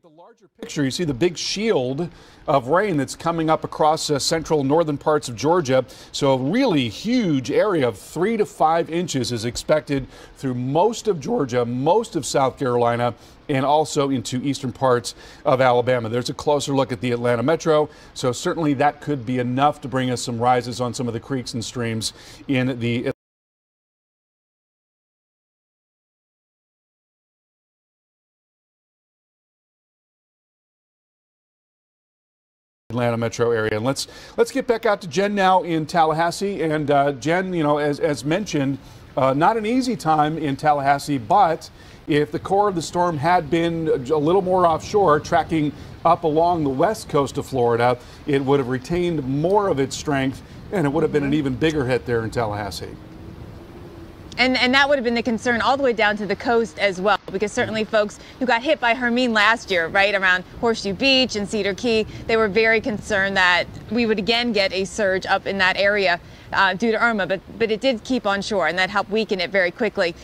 The larger picture, you see the big shield of rain that's coming up across central northern parts of Georgia. So a really huge area of 3 to 5 inches is expected through most of Georgia, most of South Carolina, and also into eastern parts of Alabama. There's a closer look at the Atlanta metro. So certainly that could be enough to bring us some rises on some of the creeks and streams in the Atlanta metro area. And let's get back out to Jen now in Tallahassee. And Jen, you know, as mentioned, not an easy time in Tallahassee, but if the core of the storm had been a little more offshore, tracking up along the west coast of Florida, it would have retained more of its strength, and it would have been an even bigger hit there in Tallahassee. And that would have been the concern all the way down to the coast as well, because certainly folks who got hit by Hermine last year, right around Horseshoe Beach and Cedar Key, they were very concerned that we would again get a surge up in that area due to Irma, but it did keep on shore, and that helped weaken it very quickly.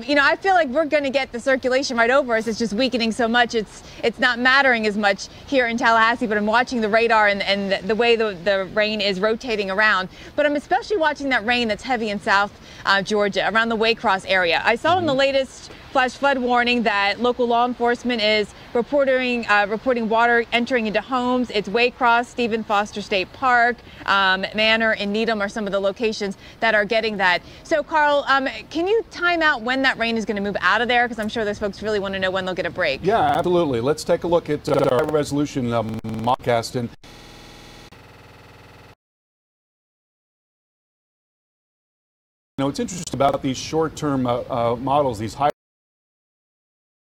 You know, I feel like we're going to get the circulation right over us. It's just weakening so much, it's not mattering as much here in Tallahassee, but I'm watching the radar and the way the rain is rotating around. But I'm especially watching that rain that's heavy in South Georgia, around the Waycross area. I saw in the latest flash flood warning that local law enforcement is reporting water entering into homes. It's Waycross, Stephen Foster State Park, Manor, and Needham are some of the locations that are getting that. So, Carl, can you time out when that rain is going to move out of there? Because I'm sure those folks really want to know when they'll get a break. Yeah, absolutely. Let's take a look at our resolution modcast. And you know, what's interesting about these short-term models, these high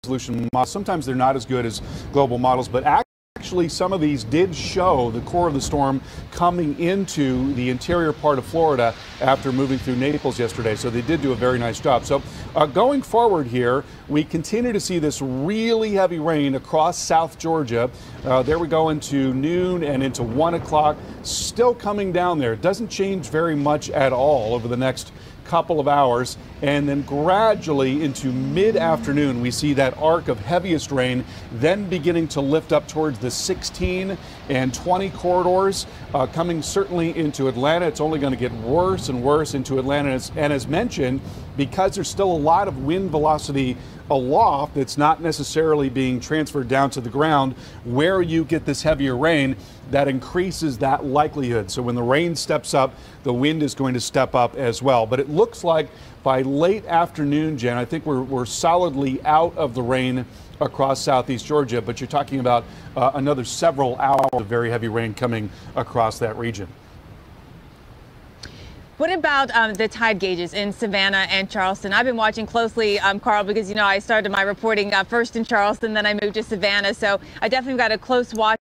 resolution models, sometimes they're not as good as global models, but actually some of these did show the core of the storm coming into the interior part of Florida after moving through Naples yesterday. So they did do a very nice job. So going forward here, we continue to see this really heavy rain across South Georgia. There we go into noon and into 1 o'clock, still coming down there. It doesn't change very much at all over the next couple of hours, and then gradually into mid-afternoon we see that arc of heaviest rain then beginning to lift up towards the 16 and 20 corridors, coming certainly into Atlanta. It's only going to get worse and worse into Atlanta, and as mentioned, because there's still a lot of wind velocity aloft that's not necessarily being transferred down to the ground, where you get this heavier rain, that increases that likelihood. So when the rain steps up, the wind is going to step up as well. But it looks like by late afternoon, Jen, I think we're solidly out of the rain across southeast Georgia, but you're talking about another several hours of very heavy rain coming across that region. What about the tide gauges in Savannah and Charleston? I've been watching closely, Carl, because, you know, I started my reporting first in Charleston, then I moved to Savannah. So I definitely got a close watch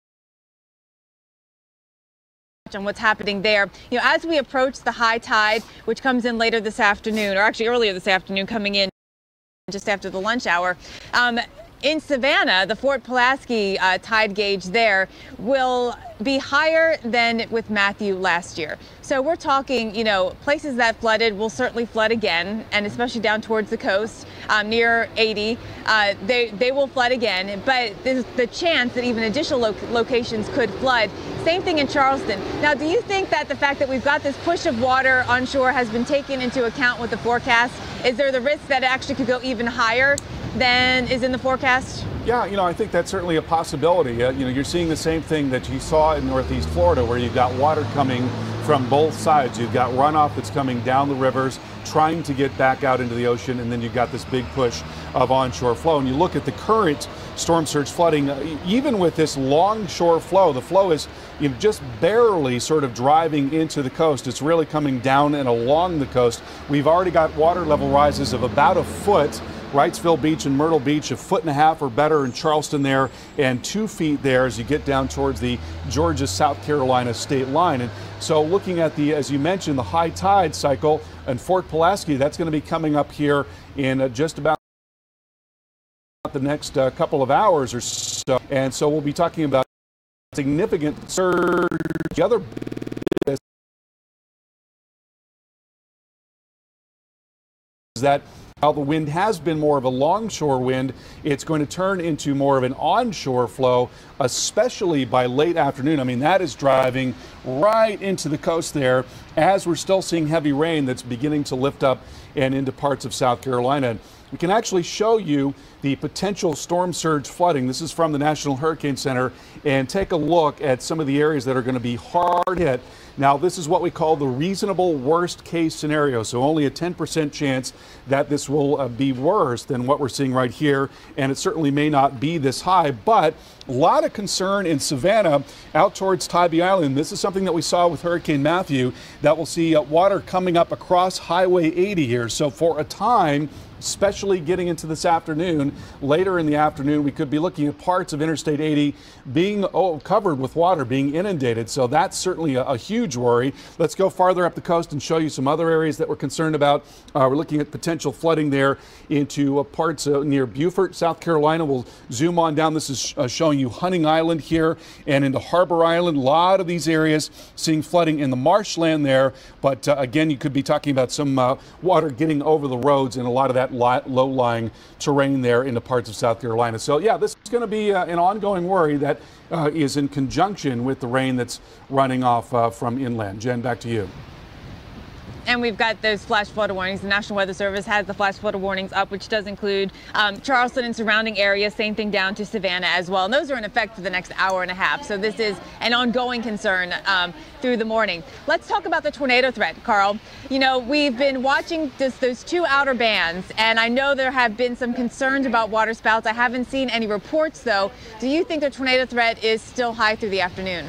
on what's happening there. You know, as we approach the high tide, which comes in later this afternoon, or actually earlier this afternoon, coming in just after the lunch hour, in Savannah, the Fort Pulaski tide gauge there will be higher than with Matthew last year. So we're talking, you know, places that flooded will certainly flood again, and especially down towards the coast near 80, they will flood again. But there's the chance that even additional locations could flood. Same thing in Charleston. Now, do you think that the fact that we've got this push of water onshore has been taken into account with the forecast? Is there the risk that it actually could go even higher than is in the forecast? Yeah, you know, I think that's certainly a possibility. You know, you're seeing the same thing that you saw in Northeast Florida, where you've got water coming from both sides. You've got runoff that's coming down the rivers, trying to get back out into the ocean, and then you've got this big push of onshore flow. And you look at the current storm surge flooding, even with this longshore flow, the flow is, you know, just barely sort of driving into the coast. It's really coming down and along the coast. We've already got water level rises of about a foot. Wrightsville Beach and Myrtle Beach, 1.5 feet or better in Charleston there, and 2 feet there as you get down towards the Georgia-South Carolina state line. And so looking at the, as you mentioned, the high tide cycle and Fort Pulaski, that's going to be coming up here in just about the next couple of hours or so. And so we'll be talking about significant surge. The other is that While the wind has been more of a longshore wind, it's going to turn into more of an onshore flow, especially by late afternoon. I mean, that is driving right into the coast there as we're still seeing heavy rain that's beginning to lift up and into parts of South Carolina. We can actually show you the potential storm surge flooding. This is from the National Hurricane Center, and take a look at some of the areas that are going to be hard hit. Now, this is what we call the reasonable worst case scenario, so only a 10% chance that this will be worse than what we're seeing right here, and it certainly may not be this high, but a lot of concern in Savannah out towards Tybee Island. This is something that we saw with Hurricane Matthew, that we'll see water coming up across Highway 80 here. So for a time, especially getting into this afternoon, later in the afternoon, we could be looking at parts of Interstate 80 being covered with water, being inundated. So that's certainly a huge worry. Let's go farther up the coast and show you some other areas that we're concerned about. We're looking at potential flooding there into parts near Beaufort, South Carolina. We'll zoom on down. This is showing you Hunting Island here and into Harbor Island. A lot of these areas seeing flooding in the marshland there. But again, you could be talking about some water getting over the roads and a lot of that low-lying terrain there into parts of South Carolina. So yeah, this is going to be an ongoing worry that is in conjunction with the rain that's running off from inland. Jen, back to you. And we've got those flash flood warnings. The National Weather Service has the flash flood warnings up, which does include Charleston and surrounding areas, same thing down to Savannah as well. And those are in effect for the next hour and a half. So this is an ongoing concern through the morning. Let's talk about the tornado threat, Carl. You know, we've been watching those two outer bands, and I know there have been some concerns about water spouts. I haven't seen any reports, though. Do you think the tornado threat is still high through the afternoon?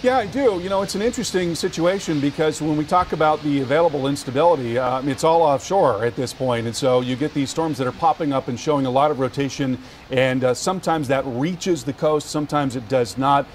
Yeah, I do. You know, it's an interesting situation because when we talk about the available instability, it's all offshore at this point. And so you get these storms that are popping up and showing a lot of rotation, and sometimes that reaches the coast, sometimes it does not.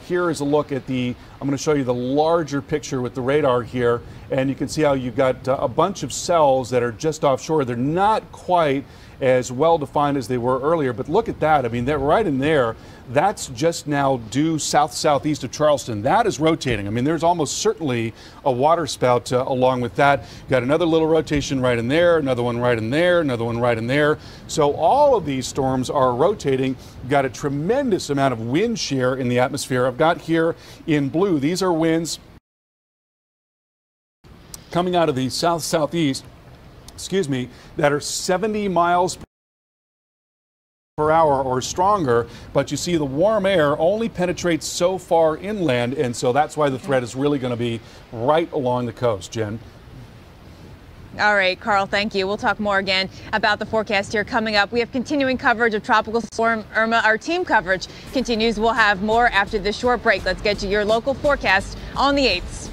Here is a look at I'm going to show you the larger picture with the radar here, and you can see how you've got a bunch of cells that are just offshore. They're not quite as well defined as they were earlier, but look at that. I mean, they're right in there. That's just now due southeast of Charleston. That is rotating. I mean, there's almost certainly a water spout along with that. Got another little rotation right in there, another one right in there, another one right in there. So all of these storms are rotating. Got a tremendous amount of wind shear in the atmosphere. I've got here in blue, these are winds coming out of the southeast, that are 70 miles per hour or stronger, but you see the warm air only penetrates so far inland, and so that's why the threat is really going to be right along the coast. Jen. All right, Carl, thank you. We'll talk more again about the forecast here coming up. We have continuing coverage of Tropical Storm Irma. Our team coverage continues. We'll have more after this short break. Let's get to your local forecast on the 8s.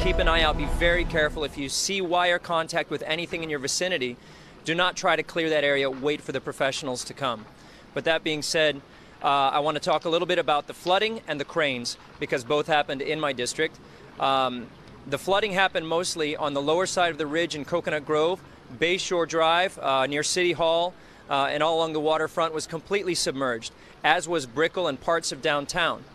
keep an eye out, be very careful. If you see wire contact with anything in your vicinity, do not try to clear that area, wait for the professionals to come. But that being said, I want to talk a little bit about the flooding and the cranes, because both happened in my district. The flooding happened mostly on the lower side of the ridge in Coconut Grove. Bayshore Drive near City Hall and all along the waterfront was completely submerged, as was Brickell and parts of downtown.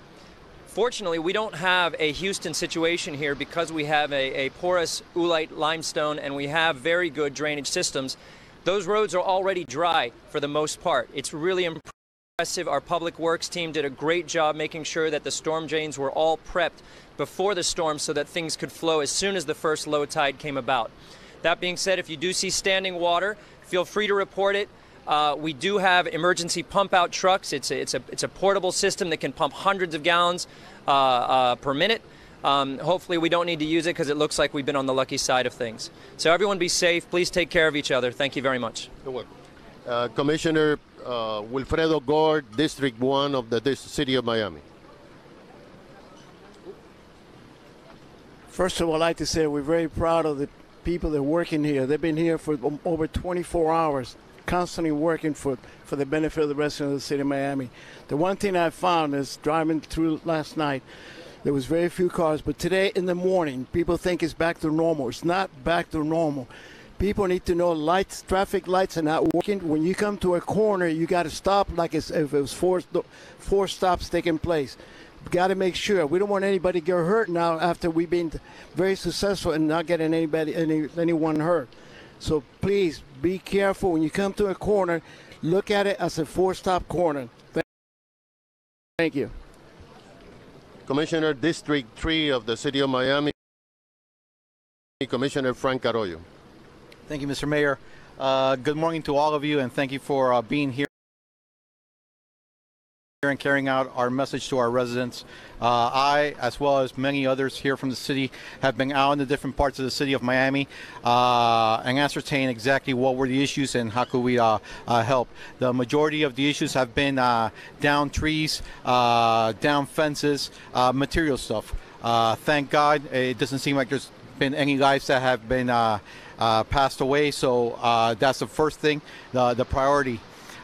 Fortunately, we don't have a Houston situation here because we have a porous oolite limestone and we have very good drainage systems. Those roads are already dry for the most part. It's really impressive. Our public works team did a great job making sure that the storm drains were all prepped before the storm so that things could flow as soon as the first low tide came about. That being said, if you do see standing water, feel free to report it. We do have emergency pump out trucks. It's a portable system that can pump hundreds of gallons per minute. Hopefully we don't need to use it because it looks like we've been on the lucky side of things. So everyone be safe. Please take care of each other. Thank you very much. You're welcome. Commissioner Wilfredo Gore, District 1 of the City of Miami. First of all, I'd like to say we're very proud of the people that are working here. They've been here for over 24 hours, constantly working for the benefit of the residents of the city of Miami. The one thing I found is driving through last night, there was very few cars, but today in the morning, people think it's back to normal. It's not back to normal. People need to know lights, traffic lights are not working. When you come to a corner, you got to stop like if it was four stops taking place. Got to make sure. We don't want anybody to get hurt now after we've been very successful in not getting anyone hurt. So please be careful when you come to a corner. Look at it as a four-stop corner. Thank you. Commissioner, District 3 of the City of Miami, Commissioner Frank Arroyo. Thank you, Mr. Mayor. Good morning to all of you, and thank you for being here and carrying out our message to our residents. I, as well as many others here from the city, have been out in the different parts of the city of Miami and ascertain exactly what were the issues and how could we help. The majority of the issues have been down trees, down fences, material stuff. Thank God it doesn't seem like there's been any lives that have been passed away, so that's the first thing, the priority.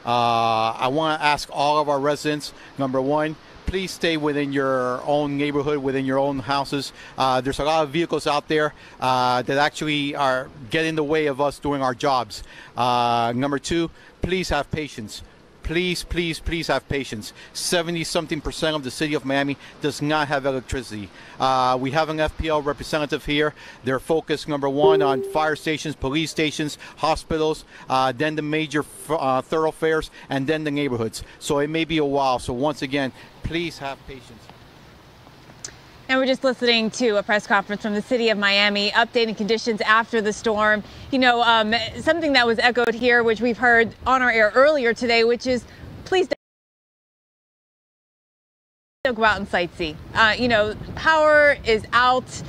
I want to ask all of our residents, number one, please stay within your own neighborhood, within your own houses. There's a lot of vehicles out there that actually are getting in the way of us doing our jobs. Number two, please have patience. Please, please, please have patience. 70-something% of the city of Miami does not have electricity. We have an FPL representative here. They're focused, number one, on fire stations, police stations, hospitals, then the major thoroughfares, and then the neighborhoods. So it may be a while. So once again, please have patience. And we're just listening to a press conference from the city of Miami updating conditions after the storm. You know, something that was echoed here, which we've heard on our air earlier today, which is please don't go out and sightsee. You know, power is out.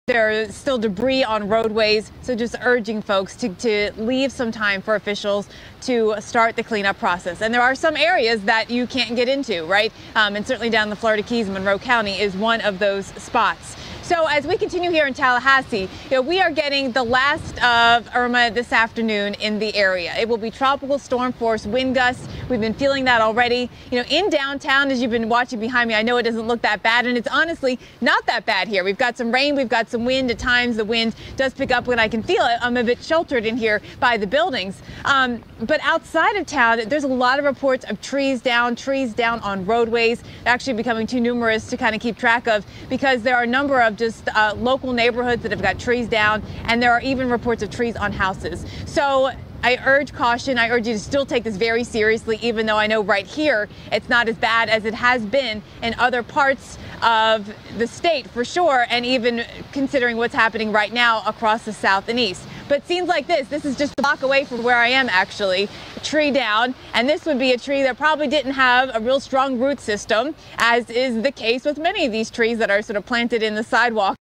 There's still debris on roadways, so just urging folks to leave some time for officials to start the cleanup process. And there are some areas that you can't get into, right? And certainly down the Florida Keys, Monroe County is one of those spots. So as we continue here in Tallahassee, you know, we are getting the last of Irma this afternoon in the area. It will be tropical storm force wind gusts. We've been feeling that already. You know, in downtown, as you've been watching behind me, I know it doesn't look that bad, and it's honestly not that bad here. We've got some rain, we've got some wind. At times the wind does pick up when I can feel it. I'm a bit sheltered in here by the buildings. But outside of town, there's a lot of reports of trees down on roadways. They're actually becoming too numerous to kind of keep track of because there are a number of just local neighborhoods that have got trees down, and there are even reports of trees on houses. So I urge caution. I urge you to still take this very seriously, even though I know right here it's not as bad as it has been in other parts of the state for sure, and even considering what's happening right now across the south and east. But scenes like this is just a block away from where I am actually, a tree down, and this would be a tree that probably didn't have a real strong root system, as is the case with many of these trees that are sort of planted in the sidewalk.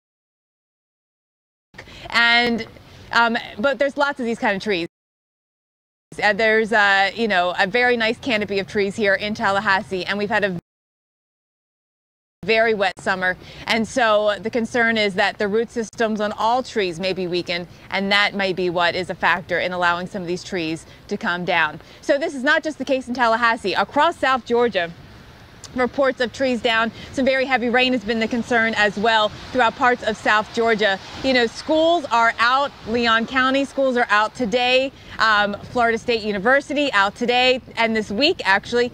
And but there's lots of these kind of trees. There's you know, a very nice canopy of trees here in Tallahassee, and we've had a very wet summer, and so the concern is that the root systems on all trees may be weakened, and that may be what is a factor in allowing some of these trees to come down. So this is not just the case in Tallahassee. Across South Georgia, reports of trees down. Some very heavy rain has been the concern as well throughout parts of South Georgia. You know, schools are out. Leon County schools are out today. Florida State University out today, and this week actually.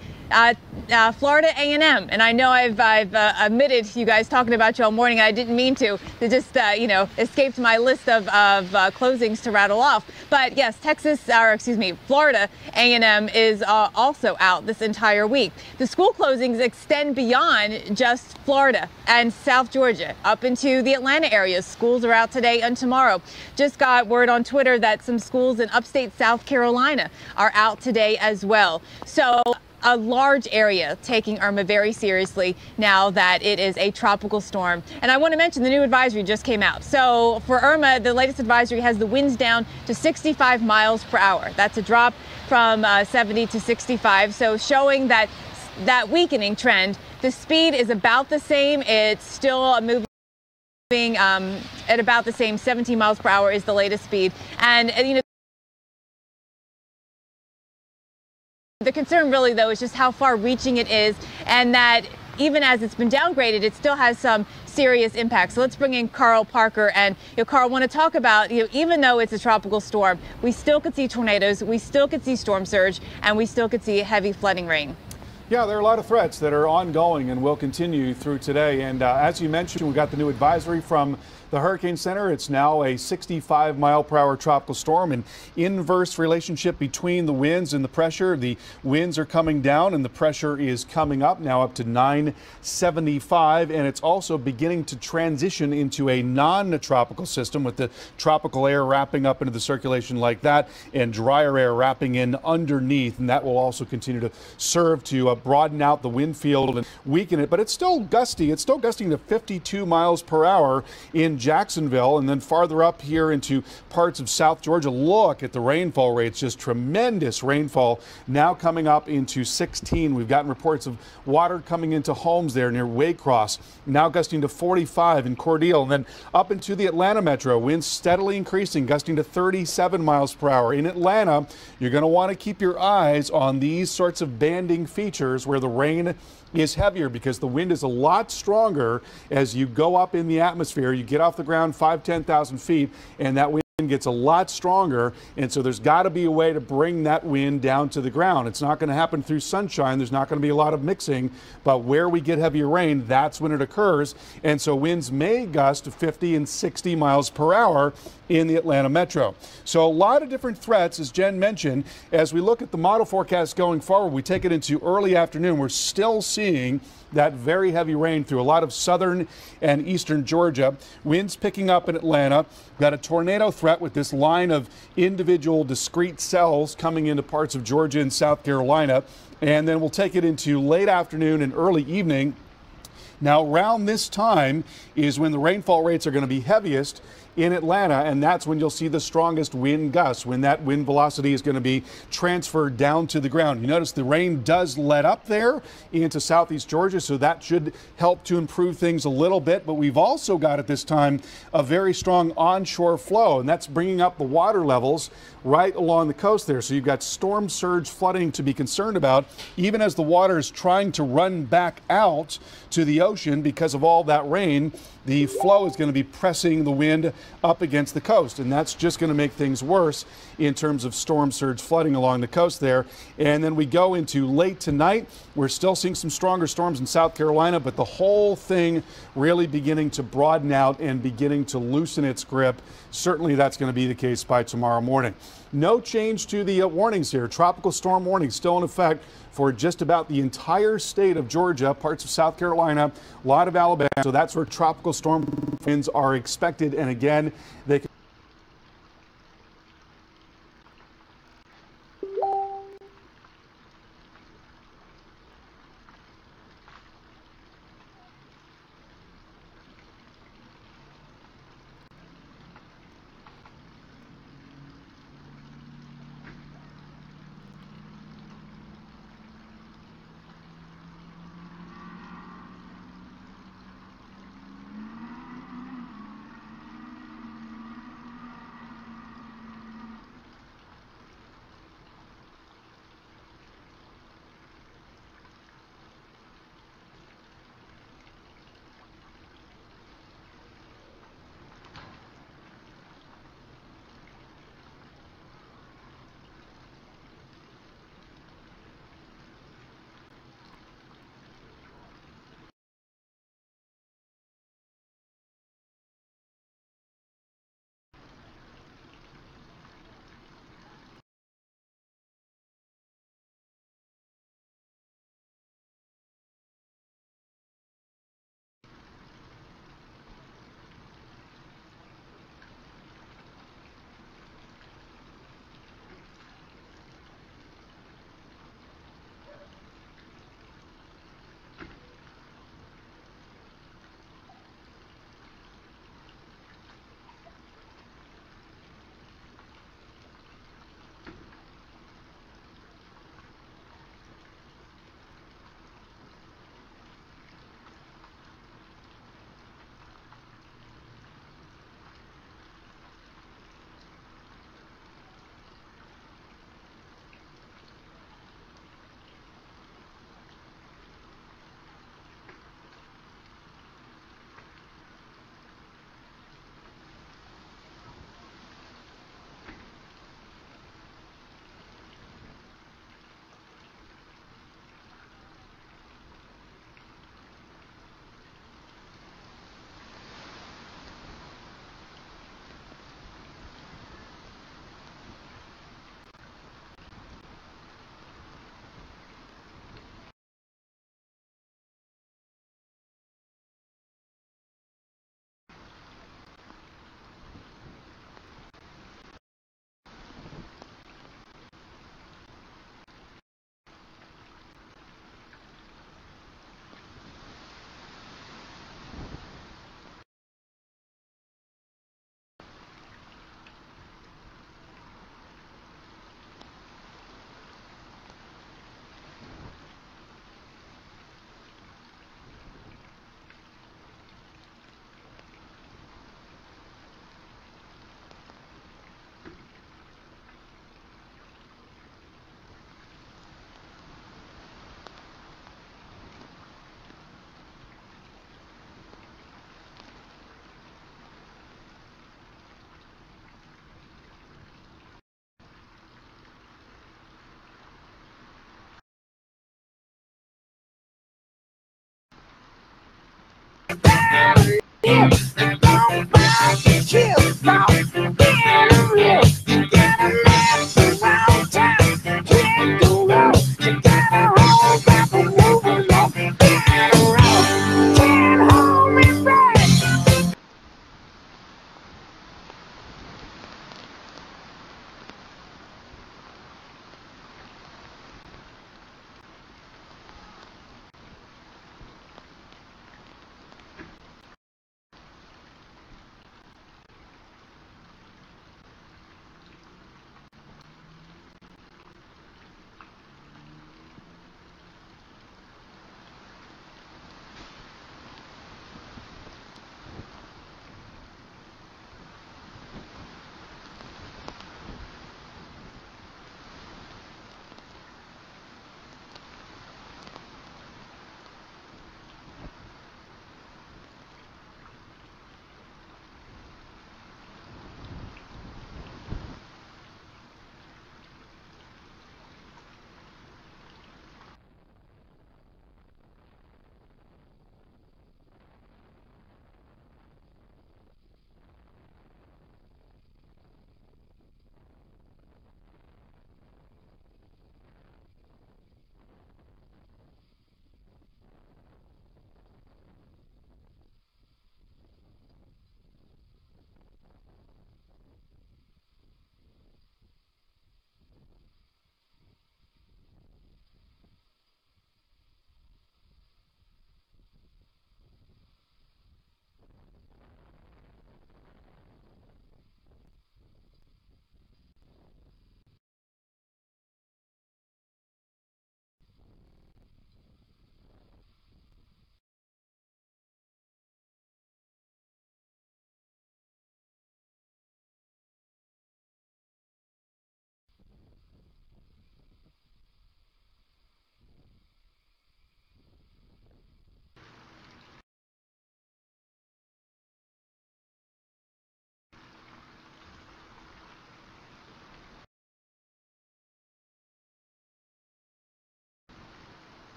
Florida A&M, and I know I've admitted you guys talking about you all morning. I didn't mean to. They just escaped my list of closings to rattle off. But yes, Florida A&M is also out this entire week. The school closings extend beyond just Florida and South Georgia up into the Atlanta area. Schools are out today and tomorrow. Just got word on Twitter that some schools in upstate South Carolina are out today as well. So a large area taking Irma very seriously now that it is a tropical storm. And I want to mention the new advisory just came out. So for Irma, the latest advisory has the winds down to 65 miles per hour. That's a drop from 70 to 65. So showing that weakening trend. The speed is about the same. It's still moving at about the same 17 miles per hour is the latest speed. And the concern really, though, is just how far-reaching it is, and that even as it's been downgraded, it still has some serious impacts. So let's bring in Carl Parker. And Carl, want to talk about, even though it's a tropical storm, we still could see tornadoes, we still could see storm surge, and we still could see heavy flooding rain. Yeah, there are a lot of threats that are ongoing and will continue through today. And as you mentioned, we got the new advisory from the Hurricane Center. It's now a 65-mile-per-hour tropical storm, an inverse relationship between the winds and the pressure. The winds are coming down and the pressure is coming up, now up to 975, and it's also beginning to transition into a non-tropical system with the tropical air wrapping up into the circulation like that and drier air wrapping in underneath, and that will also continue to serve to broaden out the wind field and weaken it. But it's still gusty. It's still gusting to 52 miles per hour in Jacksonville, and then farther up here into parts of South Georgia. Look at the rainfall rates, just tremendous rainfall now coming up into 16. We've gotten reports of water coming into homes there near Waycross, now gusting to 45 in Cordele, and then up into the Atlanta metro, winds steadily increasing, gusting to 37 miles per hour. In Atlanta, you're going to want to keep your eyes on these sorts of banding features where the rain is heavier, because the wind is a lot stronger as you go up in the atmosphere. You get off the ground 5,000–10,000 feet, and that wind gets a lot stronger, and so there's got to be a way to bring that wind down to the ground. It's not going to happen through sunshine. There's not going to be a lot of mixing, but where we get heavier rain, that's when it occurs. And so winds may gust to 50 and 60 miles per hour in the Atlanta metro. So a lot of different threats, as Jen mentioned. As we look at the model forecast going forward, we take it into early afternoon. We're still seeing that very heavy rain through a lot of southern and eastern Georgia. Winds picking up in Atlanta. Got a tornado threat with this line of individual discrete cells coming into parts of Georgia and South Carolina. And then we'll take it into late afternoon and early evening. Now, around this time is when the rainfall rates are going to be heaviest in Atlanta, and that's when you'll see the strongest wind gusts, when that wind velocity is going to be transferred down to the ground. You notice the rain does let up there into southeast Georgia, so that should help to improve things a little bit. But we've also got at this time a very strong onshore flow, and that's bringing up the water levels right along the coast there. So you've got storm surge flooding to be concerned about, even as the water is trying to run back out to the ocean because of all that rain. The flow is going to be pressing the wind up against the coast, and that's just going to make things worse in terms of storm surge flooding along the coast there. And then we go into late tonight. We're still seeing some stronger storms in South Carolina, but the whole thing really beginning to broaden out and beginning to loosen its grip. Certainly that's going to be the case by tomorrow morning. No change to the warnings here. Tropical storm warning still in effect for just about the entire state of Georgia, parts of South Carolina, a lot of Alabama. So that's where tropical storm winds are expected. And again, they can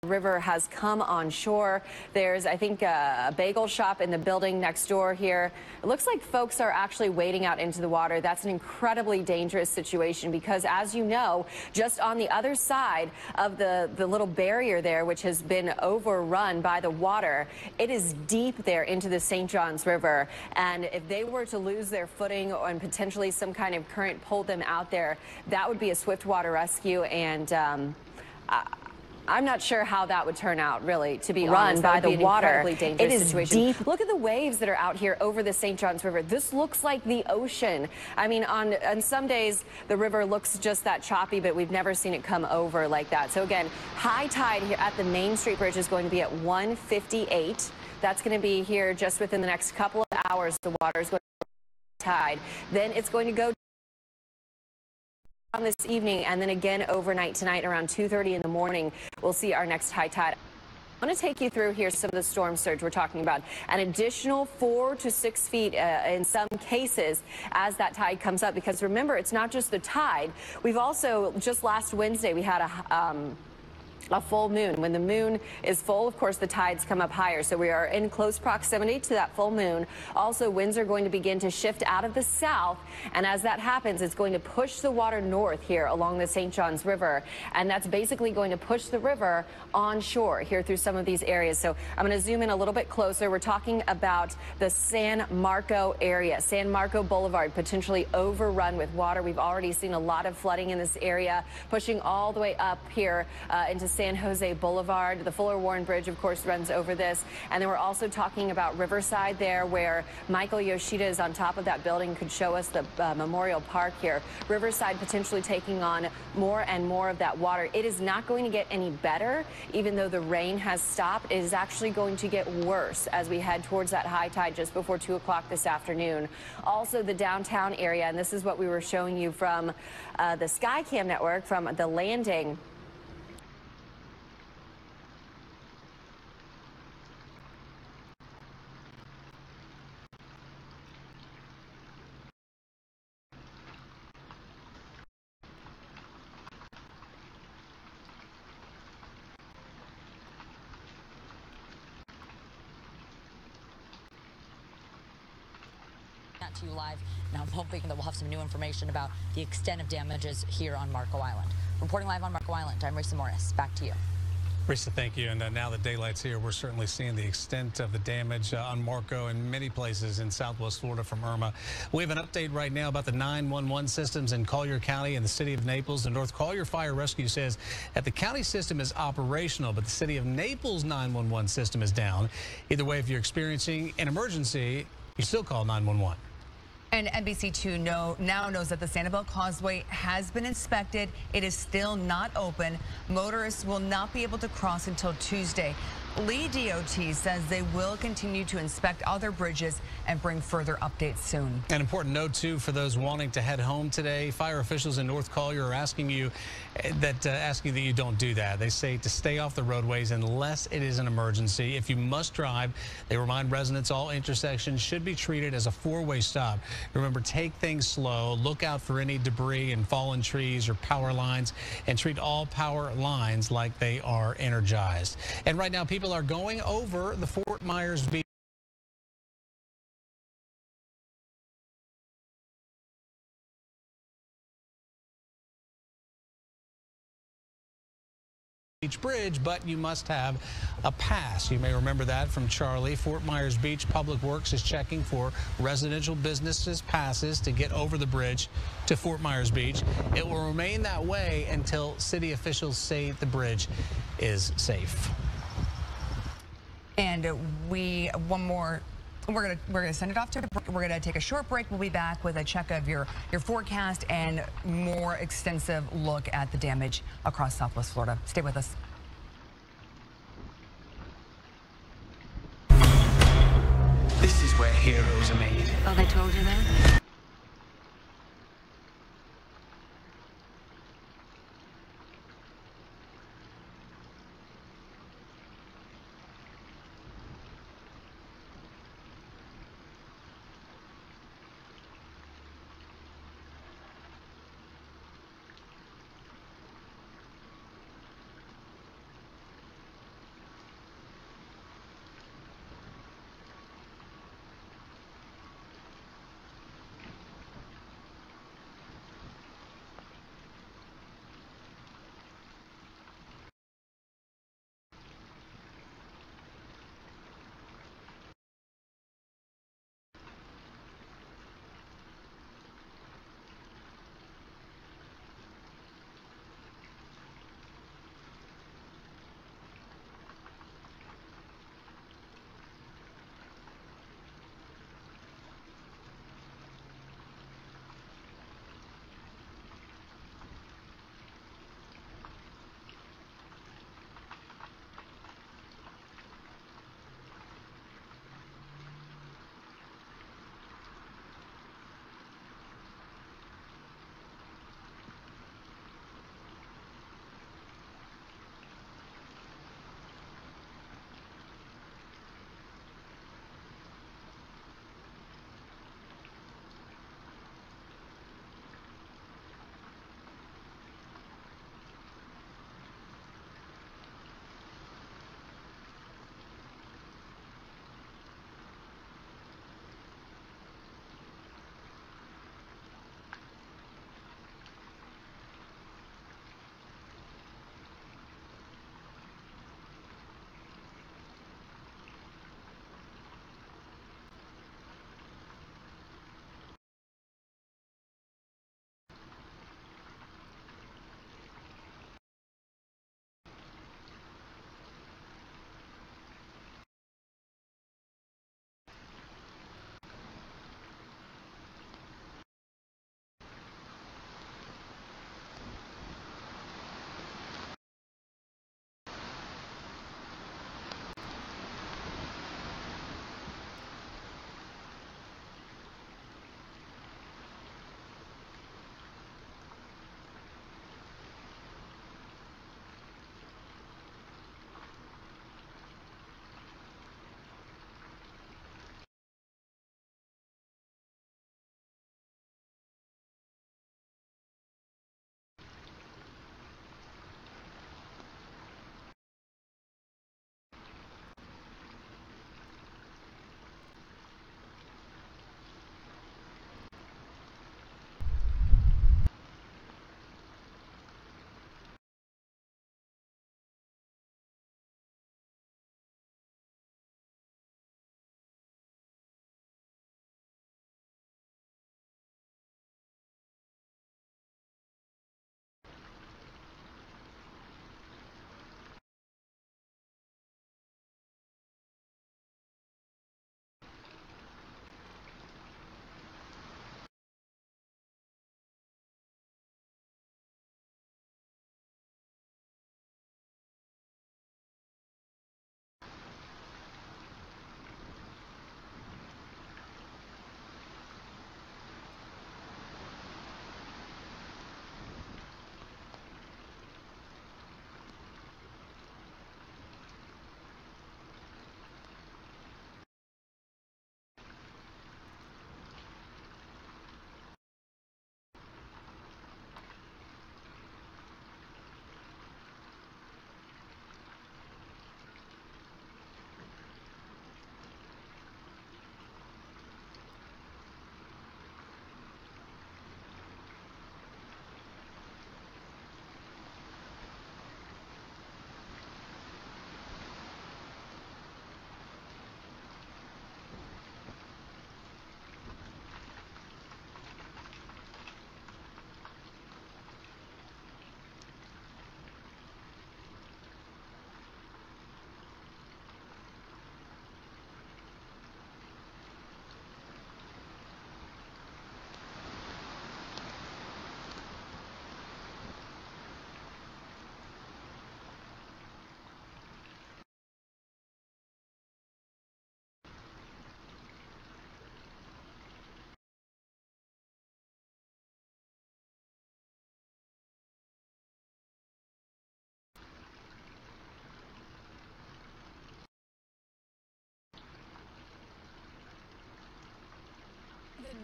river has come on shore. There's, I think, a bagel shop in the building next door here. It looks like folks are actually wading out into the water. That's an incredibly dangerous situation because, as you know, just on the other side of the little barrier there, which has been overrun by the water, it is deep there into the St. Johns River. And if they were to lose their footing and potentially some kind of current pulled them out there, that would be a swift water rescue. And I'm not sure how that would turn out, really, to be honest. By the water. It is deep. Look at the waves that are out here over the St. Johns River. This looks like the ocean. I mean, on some days, the river looks just that choppy, but we've never seen it come over like that. So again, high tide here at the Main Street Bridge is going to be at 1:58. That's going to be here just within the next couple of hours. The water is going to tide. Then it's going to go on this evening, and then again overnight tonight around 2:30 in the morning. We'll see our next high tide. I want to take you through here some of the storm surge we're talking about. An additional 4 to 6 feet in some cases as that tide comes up, because remember, it's not just the tide. We've also, just last Wednesday, we had a full moon. When the moon is full, of course, the tides come up higher. So we are in close proximity to that full moon. Also, winds are going to begin to shift out of the south. And as that happens, it's going to push the water north here along the St. Johns River. And that's basically going to push the river onshore here through some of these areas. So I'm going to zoom in a little bit closer. We're talking about the San Marco area. San Marco Boulevard potentially overrun with water. We've already seen a lot of flooding in this area, pushing all the way up here into San Jose Boulevard. The Fuller Warren Bridge, of course, runs over this. And then we're also talking about Riverside there, where Michael Yoshida is on top of that building, could show us the Memorial Park here. Riverside potentially taking on more and more of that water. It is not going to get any better, even though the rain has stopped. It is actually going to get worse as we head towards that high tide just before 2 o'clock this afternoon. Also, the downtown area, and this is what we were showing you from the Skycam network from the landing. To you live. Now I'm hoping that we'll have some new information about the extent of damages here on Marco Island. Reporting live on Marco Island, I'm Risa Morris. Back to you. Risa, thank you. And now that daylight's here, we're certainly seeing the extent of the damage on Marco and many places in Southwest Florida from Irma. We have an update right now about the 911 systems in Collier County and the city of Naples. The North Collier Fire Rescue says that the county system is operational, but the city of Naples 911 system is down. Either way, if you're experiencing an emergency, you still call 911. And NBC2 now knows that the Sanibel Causeway has been inspected. It is still not open. Motorists will not be able to cross until Tuesday. Lee DOT says they will continue to inspect other bridges and bring further updates soon. An important note, too, for those wanting to head home today. Fire officials in North Collier are asking that you don't do that. They say to stay off the roadways unless it is an emergency. If you must drive, they remind residents all intersections should be treated as a four-way stop. Remember, take things slow. Look out for any debris and fallen trees or power lines, and treat all power lines like they are energized. And right now, people are going over the Fort Myers Beach Bridge, but you must have a pass. You may remember that from Charlie. Fort Myers Beach Public Works is checking for residential businesses' passes to get over the bridge to Fort Myers Beach. It will remain that way until city officials say the bridge is safe. And we're gonna send it off to. We're gonna take a short break. We'll be back with a check of your forecast and more extensive look at the damage across Southwest Florida. Stay with us. This is where heroes are made. Oh, they told you that?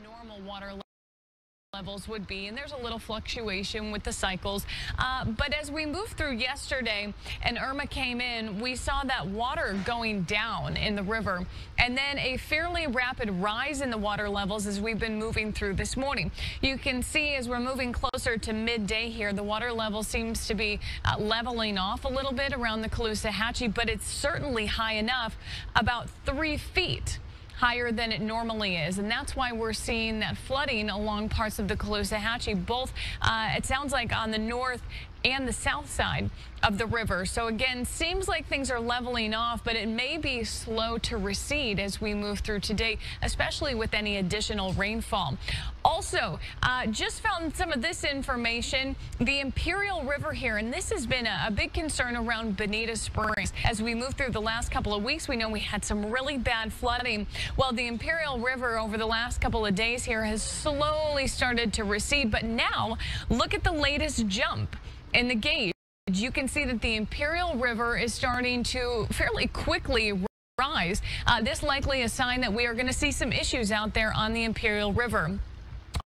normal water levels would be, and there's a little fluctuation with the cycles. But as we moved through yesterday and Irma came in, we saw that water going down in the river and then a fairly rapid rise in the water levels as we've been moving through this morning. You can see as we're moving closer to midday here, the water level seems to be leveling off a little bit around the Caloosahatchee, but it's certainly high enough, about 3 feet higher than it normally is, and that's why we're seeing that flooding along parts of the Caloosahatchee, both it sounds like on the north and the south side of the river. So again, seems like things are leveling off, but it may be slow to recede as we move through today, especially with any additional rainfall. Also, just found some of this information, the Imperial River here, and this has been a big concern around Bonita Springs. As we move through the last couple of weeks, we know we had some really bad flooding. Well, the Imperial River over the last couple of days here has slowly started to recede, but now look at the latest jump in the gauge. You can see that the Imperial River is starting to fairly quickly rise. This likely a sign that we are going to see some issues out there on the Imperial River.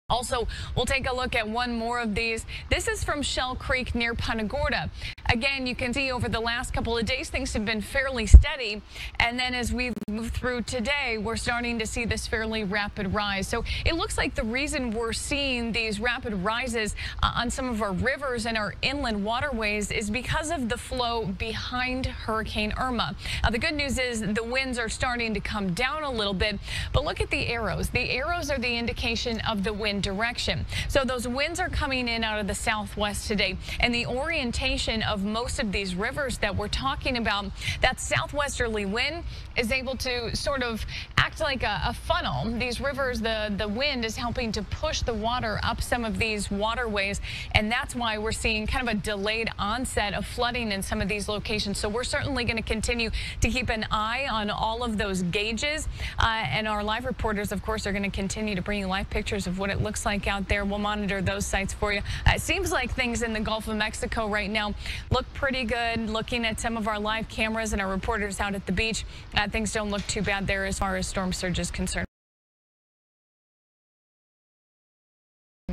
Also, we'll take a look at one more of these. This is from Shell Creek near Punta Gorda. Again, you can see over the last couple of days, things have been fairly steady. And then as we move through today, we're starting to see this fairly rapid rise. So it looks like the reason we're seeing these rapid rises on some of our rivers and our inland waterways is because of the flow behind Hurricane Irma. The good news is the winds are starting to come down a little bit, but look at the arrows. The arrows are the indication of the wind direction. So those winds are coming in out of the southwest today, and the orientation of most of these rivers that we're talking about, that southwesterly wind is able to sort of act like a funnel. These rivers, the wind is helping to push the water up some of these waterways, and that's why we're seeing kind of a delayed onset of flooding in some of these locations. So we're certainly going to continue to keep an eye on all of those gauges, and our live reporters, of course, are going to continue to bring you live pictures of what it looks like out there. We'll monitor those sites for you. It seems like things in the Gulf of Mexico right now look pretty good. Looking at some of our live cameras and our reporters out at the beach, things don't look too bad there as far as storm surge is concerned,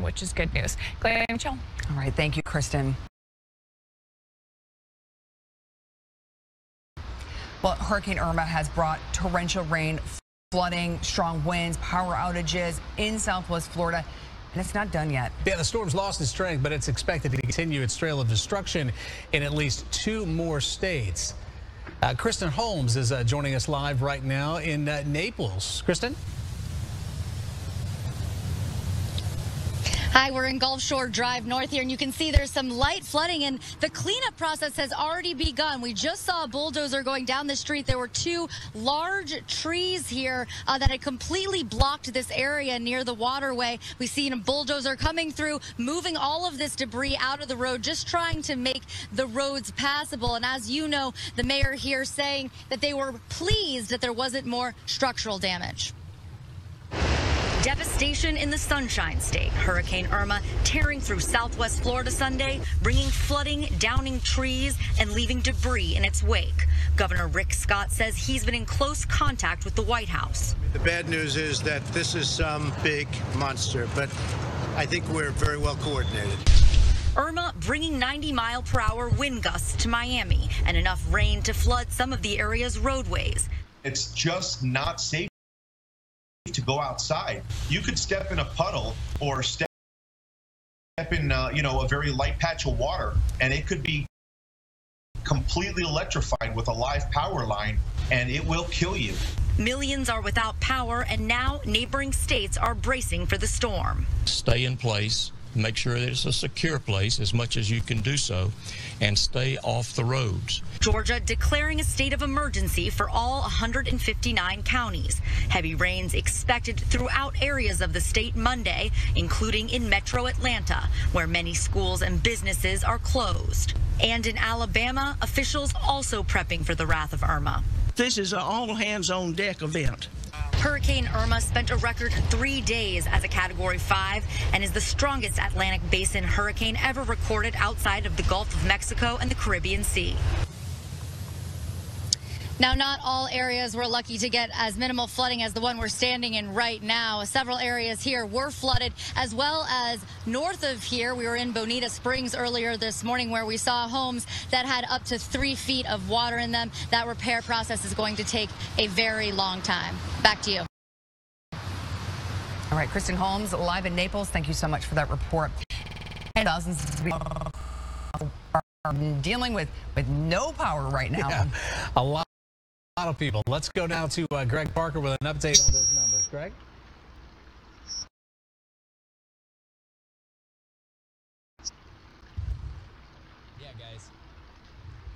which is good news. Clay and Michelle. All right, thank you, Kristen. Well, Hurricane Irma has brought torrential rain, flooding, strong winds, power outages in Southwest Florida, and it's not done yet. Yeah, the storm's lost its strength, but it's expected to continue its trail of destruction in at least 2 more states. Kristen Holmes is joining us live right now in Naples. Kristen? Hi, we're in Gulf Shore Drive North here, and you can see there's some light flooding, and the cleanup process has already begun. We just saw a bulldozer going down the street. There were 2 large trees here that had completely blocked this area near the waterway. We've seen a bulldozer coming through, moving all of this debris out of the road, just trying to make the roads passable. And as you know, the mayor here saying that they were pleased that there wasn't more structural damage. Devastation in the Sunshine State. Hurricane Irma tearing through southwest Florida Sunday, bringing flooding, downing trees, and leaving debris in its wake. Governor Rick Scott says he's been in close contact with the White House. The bad news is that this is some big monster, but I think we're very well coordinated. Irma bringing 90-mile-per-hour wind gusts to Miami and enough rain to flood some of the area's roadways. It's just not safe to go outside. You could step in a puddle or step in a very light patch of water, and it could be completely electrified with a live power line, and it will kill you. Millions are without power, and now neighboring states are bracing for the storm. Stay in place, make sure that it's a secure place as much as you can do so, and stay off the roads. Georgia declaring a state of emergency for all 159 counties. Heavy rains expected throughout areas of the state Monday, including in metro Atlanta, where many schools and businesses are closed. And in Alabama, officials also prepping for the wrath of Irma. This is an all-hands-on deck event. Hurricane Irma spent a record 3 days as a Category 5 and is the strongest Atlantic Basin hurricane ever recorded outside of the Gulf of Mexico and the Caribbean Sea. Now, not all areas were lucky to get as minimal flooding as the one we're standing in right now. Several areas here were flooded, as well as north of here. We were in Bonita Springs earlier this morning where we saw homes that had up to 3 feet of water in them. That repair process is going to take a very long time. Back to you. All right, Kristen Holmes, live in Naples. Thank you so much for that report. And dozens of people are dealing with no power right now. Yeah, a lot of people. Let's go now to Greg Parker with an update on those numbers. Greg?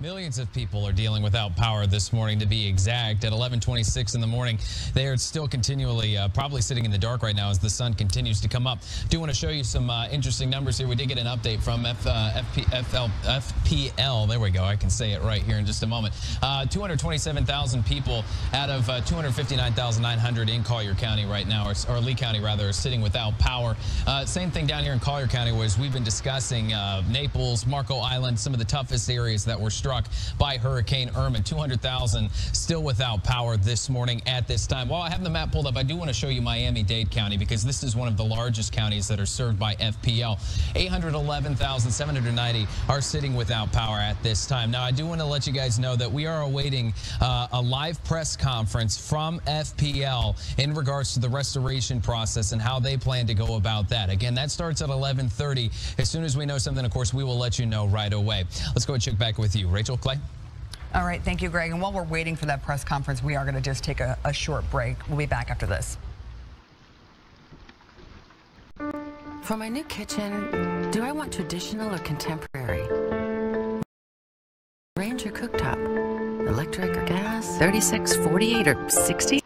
Millions of people are dealing without power this morning, to be exact. At 11:26 in the morning, they are still continually probably sitting in the dark right now as the sun continues to come up. Do want to show you some interesting numbers here. We did get an update from FPL. There we go. I can say it right here in just a moment. 227,000 people out of 259,900 in Collier County right now, or Lee County rather, are sitting without power. Same thing down here in Collier County, was we've been discussing Naples, Marco Island, some of the toughest areas that were struck by Hurricane Irma. 200,000 still without power this morning at this time. While I have the map pulled up, I do want to show you Miami-Dade County, because this is one of the largest counties that are served by FPL. 811,790 are sitting without power at this time. Now, I do want to let you guys know that we are awaiting a live press conference from FPL in regards to the restoration process and how they plan to go about that. Again, that starts at 11:30. As soon as we know something, of course, we will let you know right away. Let's go and check back with you. Rachel, Clay? All right, thank you, Greg. And while we're waiting for that press conference, we are going to just take a short break. We'll be back after this. For my new kitchen, do I want traditional or contemporary? Range or cooktop? Electric or gas? 36, 48, or 60?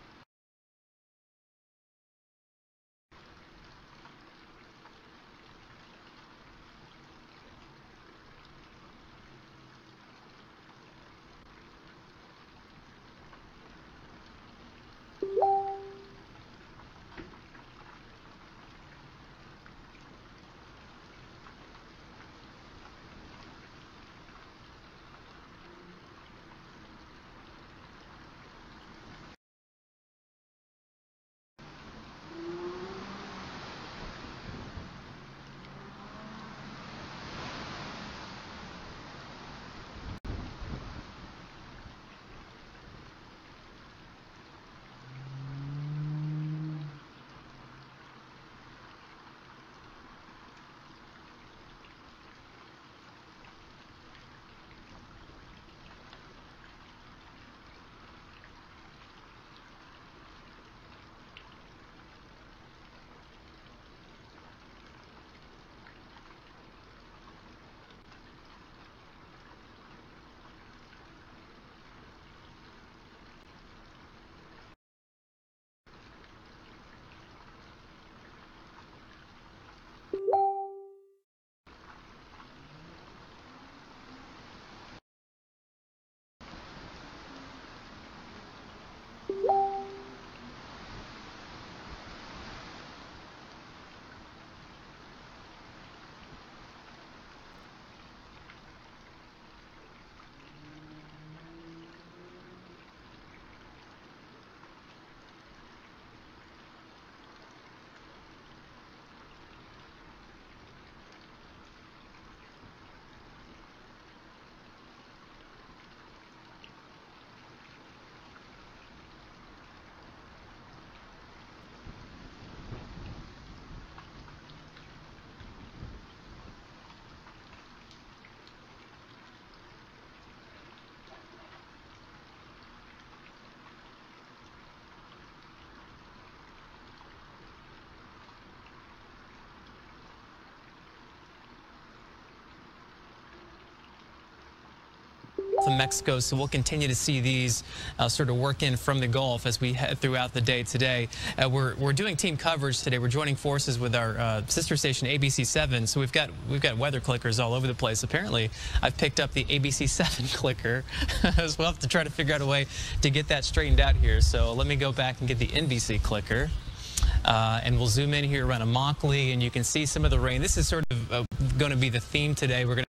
Of Mexico, so we'll continue to see these sort of work in from the Gulf as we head throughout the day today. We're doing team coverage today. We're joining forces with our sister station ABC7, so we've got weather clickers all over the place. Apparently, I've picked up the ABC7 clicker, as we'll have to try to figure out a way to get that straightened out here. So let me go back and get the NBC clicker. And we'll zoom in here around Immokalee, and you can see some of the rain. This is sort of going to be the theme today. We're going to